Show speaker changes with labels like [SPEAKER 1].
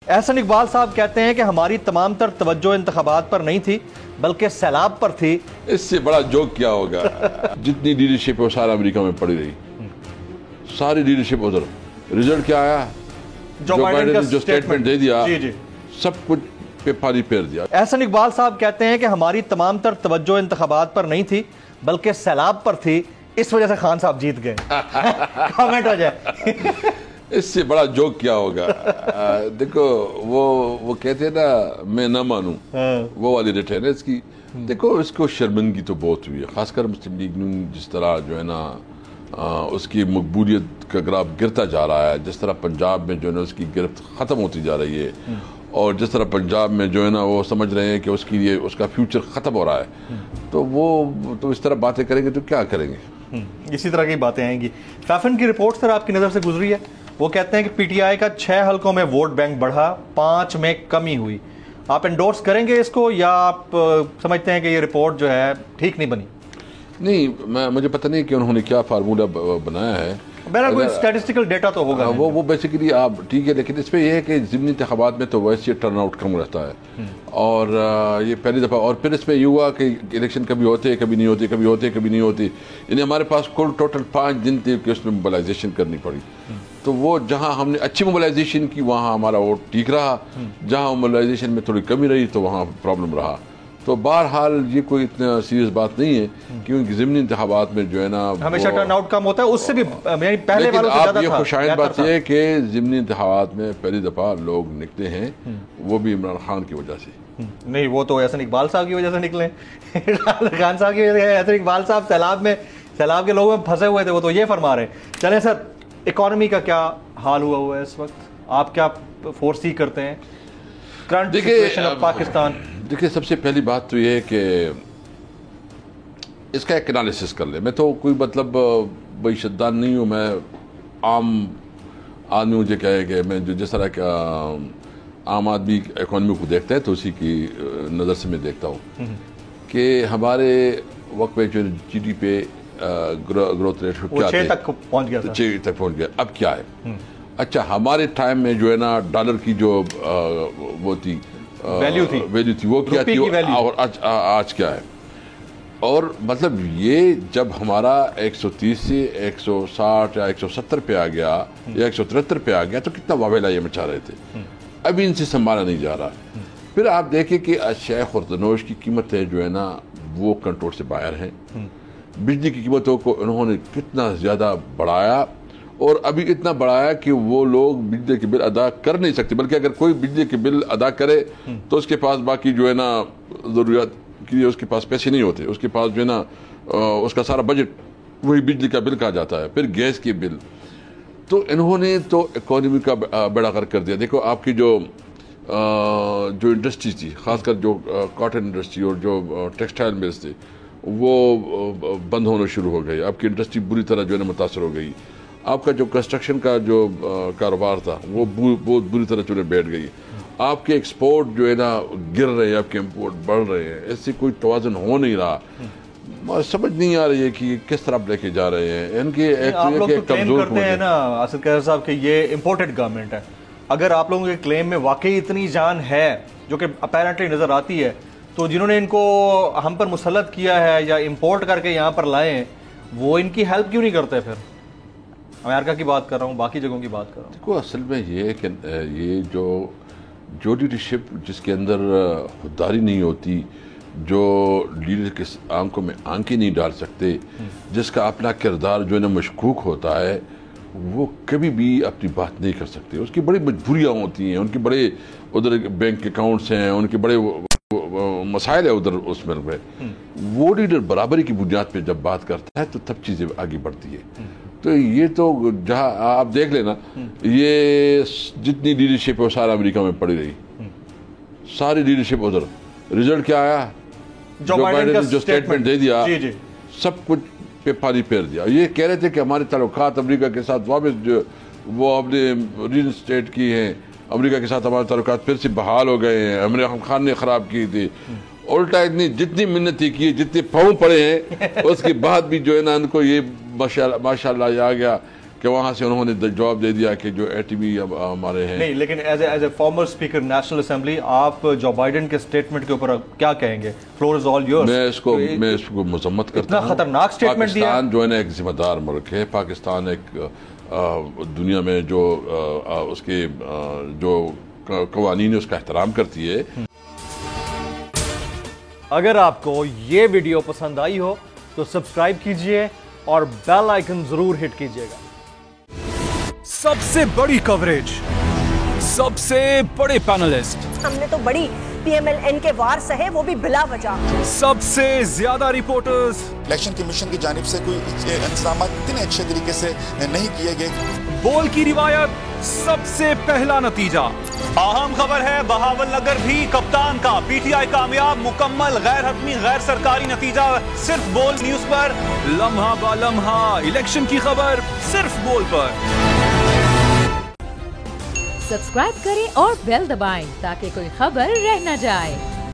[SPEAKER 1] احسن اقبال صاحب کہتے ہیں کہ ہماری تمام تر توجہ انتخابات پر نہیں تھی بلکہ سیلاب پر تھی۔
[SPEAKER 2] اس سے بڑا جوک کیا ہوگا؟ جتنی لیڈرشپ ہے وہ سارا امریکہ میں پڑی رہی، ساری لیڈرشپ ادھر۔ رزلٹ کیا آیا؟ جو بائیڈن نے جو سٹیٹمنٹ دے دیا سب کچھ پہ پانی پھیر دیا۔
[SPEAKER 1] احسن اقبال صاحب کہتے ہیں کہ ہماری تمام تر توجہ انتخابات پر نہیں تھی بلکہ سیلاب پر تھی، اس وجہ سے خان صاحب جیت گئے۔ کامنٹ ہو جائے۔
[SPEAKER 2] اس سے بڑا جوک کیا ہوگا؟ دیکھو وہ کہتے ہیں نا میں نہ مانوں، وہ والی ریٹ ہے نا اس کی۔ دیکھو اس کو شرمندگی تو بہت ہوئی ہے، خاص کر مسلم لیگ نون جس طرح جو ہے نا اس کی مقبولیت کا گراف گرتا جا رہا ہے، جس طرح پنجاب میں جو ہے نا اس کی گرفت ختم ہوتی جا رہی ہے، اور جس طرح پنجاب میں جو ہے نا وہ سمجھ رہے ہیں کہ اس کے لیے اس کا فیوچر ختم ہو رہا ہے، تو وہ تو اس طرح باتیں کریں گے تو کیا کریں گے؟
[SPEAKER 1] اسی طرح کی باتیں آئیں گی۔ فیفن کی رپورٹ سر آپ کی نظر سے گزری ہے، وہ کہتے ہیں کہ پی ٹی آئی کا 6 حلقوں میں ووٹ بینک بڑھا، 5 میں کمی ہوئی۔ آپ انڈورس کریں گے اس کو یا آپ سمجھتے ہیں کہ یہ رپورٹ جو ہے ٹھیک نہیں بنی؟
[SPEAKER 2] نہیں، مجھے پتہ نہیں کہ انہوں نے کیا فارمولہ بنایا ہے،
[SPEAKER 1] بہرحال کوئی اسٹیٹسٹیکل ڈیٹا تو ہوگا۔
[SPEAKER 2] وہ بیسیکلی آپ ٹھیک ہے، لیکن اس پہ یہ ہے کہ ضمنی انتخابات میں تو ویسے ٹرن آؤٹ کم رہتا ہے، اور یہ پہلی دفعہ، اور پھر اس میں یہ ہوا کہ الیکشن کبھی ہوتے کبھی نہیں ہوتے، کبھی ہوتے کبھی نہیں ہوتی، یعنی ہمارے پاس کل ٹوٹل 5 دن تھے کہ اس میں موبلائزیشن کرنی پڑی۔ تو وہ جہاں ہم نے اچھی موبلائزیشن کی وہاں ہمارا ووٹ ٹھیک رہا، جہاں موبلائزیشن میں تھوڑی کمی رہی تو وہاں پرابلم رہا۔ تو بہرحال یہ کوئی اتنا سیریس بات نہیں ہے، کیونکہ ضمنی انتخابات میں جو ہے نا
[SPEAKER 1] ہمیشہ ٹرن آؤٹ کم ہوتا ہے، اس سے بھی یعنی پہلے والوں سے زیادہ تھا۔
[SPEAKER 2] یہ خوشائند بات یہ ہے کہ ضمنی انتخابات میں پہلی دفعہ لوگ نکلے ہیں، وہ بھی عمران خان کی وجہ سے
[SPEAKER 1] نہیں، وہ تو احسن اقبال صاحب کی وجہ سے نکلے، خان صاحب کی وجہ سے۔ احسن اقبال صاحب سیلاب کے لوگوں میں پھنسے ہوئے تھے، وہ تو یہ فرما رہے ہیں۔ چلیں سر، اکانومی کا کیا حال ہوا ہے اس وقت؟ آپ کیا فورسی کرتے ہیں کرنٹ سچویشن آف پاکستان؟
[SPEAKER 2] دیکھیے، سب سے پہلی بات تو یہ ہے کہ اس کا ایک انالیسس کر لیں۔ میں تو کوئی مطلب بڑی شدان نہیں ہوں، میں عام آدمی مجھے کہے کہ میں جو جس طرح کا عام آدمی اکانومی کو دیکھتا ہے تو اسی کی نظر سے میں دیکھتا ہوں کہ ہمارے وقت میں جو جی ڈی پہ گروتھ ریٹ کیا
[SPEAKER 1] 6 تک پہنچ گیا تھا،
[SPEAKER 2] 6 تک پہنچ گیا۔ اب کیا ہے؟ اچھا، ہمارے ٹائم میں جو ہے نا ڈالر کی جو وہ تھی ویلیو تھی وہ کیا تھی، اور آج کیا ہے؟ اور مطلب یہ جب ہمارا 130 سے 160 یا 170 پہ آ گیا یا 173 پہ آ گیا تو کتنا واویلا یہ مچا رہے تھے، ابھی ان سے سنبھالا نہیں جا رہا۔ پھر آپ دیکھیں کہ اشیاء خردنوش کی قیمتیں جو ہے نا وہ کنٹرول سے باہر ہیں، بجلی کی قیمتوں کو انہوں نے کتنا زیادہ بڑھایا، اور ابھی اتنا بڑھایا کہ وہ لوگ بجلی کے بل ادا کر نہیں سکتے، بلکہ اگر کوئی بجلی کے بل ادا کرے تو اس کے پاس باقی جو ہے نا ضروریات کے لیے اس کے پاس پیسے نہیں ہوتے، اس کے پاس جو ہے نا اس کا سارا بجٹ وہی بجلی کا بل کہا جاتا ہے، پھر گیس کے بل۔ تو انہوں نے تو اکانومی کا بیڑا غرق کر دیا۔ دیکھو آپ کی جو انڈسٹری تھی، خاص کر جو کاٹن انڈسٹری اور جو ٹیکسٹائل ملز تھے، وہ بند ہونا شروع ہو گئی۔ آپ کی انڈسٹری بری طرح جو ہے نا متاثر ہو گئی۔ آپ کا جو کنسٹرکشن کا جو کاروبار تھا وہ بہت بری طرح چلے بیٹھ گئی۔ آپ کے ایکسپورٹ جو ہے نا گر رہے ہیں، آپ کے امپورٹ بڑھ رہے ہیں، اس سے کوئی توازن ہو نہیں رہا۔ سمجھ نہیں آ رہی ہے کہ کس طرح لے کے جا رہے ہیں ان کے۔
[SPEAKER 1] آپ لوگ تو کلیم کرتے ہیں نا اسد قیصر صاحب کہ یہ امپورٹڈ گورنمنٹ ہے، اگر آپ لوگوں کے کلیم میں واقعی اتنی جان ہے جو کہ اپیرنٹلی نظر آتی ہے، تو جنہوں نے ان کو ہم پر مسلط کیا ہے یا امپورٹ کر کے یہاں پر لائے ہیں، وہ ان کی ہیلپ کیوں نہیں کرتے؟ پھر امریکہ کی بات کر رہا ہوں، باقی جگہوں کی بات کر رہا ہوں۔
[SPEAKER 2] دیکھو اصل میں یہ ہے کہ یہ جو لیڈرشپ جس کے اندر خودداری نہیں ہوتی، جو لیڈر کے آنکھوں میں آنکھیں نہیں ڈال سکتے، جس کا اپنا کردار جو ہے نا مشکوک ہوتا ہے، وہ کبھی بھی اپنی بات نہیں کر سکتے۔ اس کی بڑی مجبوریاں ہوتی ہیں، ان کے بڑے ادھر بینک اکاؤنٹس ہیں، ان کے بڑے مسائل ہے ادھر اس میں۔ وہ لیڈر برابری کی بنیاد پہ جب بات کرتا ہے تو تب چیزیں آگے بڑھتی ہے۔ تو یہ تو جہاں آپ دیکھ لینا، یہ جتنی لیڈرشپ ہے وہ سارا امریکہ میں پڑی رہی، ساری لیڈرشپ ادھر۔ رزلٹ کیا آیا؟ جو بائیڈن نے جو سٹیٹمنٹ دے دیا سب کچھ پہ پانی پھیر دیا۔ یہ کہہ رہے تھے کہ ہمارے تعلقات امریکہ کے ساتھ واپس جو وہ ہم نے ری اسٹیٹ کی ہیں، امریکہ کے ساتھ ہمارے تعلقات پھر سے بحال ہو گئے ہیں، عمران خان نے خراب کی تھی۔ الٹا اتنی جتنی منتیں کی، جتنے پاؤں پڑے ہیں، اس کے بعد بھی جو ہے نا ان کو یہ ماشاء اللہ یہ آ گیا کہ وہاں سے انہوں نے جواب دے دیا کہ جو ATV اب ہمارے ہیں.
[SPEAKER 1] نہیں لیکن as a former speaker national assembly آپ جو بائیڈن کے اسٹیٹمنٹ کے اوپر کیا کہیں گے؟ Floor is all yours.
[SPEAKER 2] میں اس کو مذمت کرتا ہوں.
[SPEAKER 1] اتنا خطرناک اسٹیٹمنٹ دیا.
[SPEAKER 2] پاکستان جو ہے نا ایک ذمہ دار ملک ہے. پاکستان ایک دنیا میں جو اس کے جو قوانین اس کا احترام کرتی ہے.
[SPEAKER 1] اگر آپ کو یہ ویڈیو پسند آئی ہو تو سبسکرائب کیجئے اور بیل آئیکن ضرور ہٹ کیجئے گا.
[SPEAKER 3] سب سے بڑی کوریج، سب سے بڑے پینلسٹ،
[SPEAKER 4] ہم نے تو بڑی PMLN کے وار سہے، وہ بھی بلا وجہ.
[SPEAKER 3] سب سے زیادہ رپورٹرز.
[SPEAKER 5] الیکشن کمیشن کی جانب سے کوئی انتظامات اتنے اچھے طریقے سے نہیں کیے گئے.
[SPEAKER 3] بول کی روایت، سب سے پہلا نتیجہ.
[SPEAKER 6] اہم خبر ہے بہاول نگر بھی کپتان کا. PTI کامیاب، مکمل غیر حتمی غیر سرکاری نتیجہ صرف بول نیوز پر.
[SPEAKER 3] لمحہ با لمحہ الیکشن کی خبر صرف بول پر.
[SPEAKER 7] سبسکرائب کریں اور بیل دبائیں تاکہ کوئی خبر رہ نہ جائے.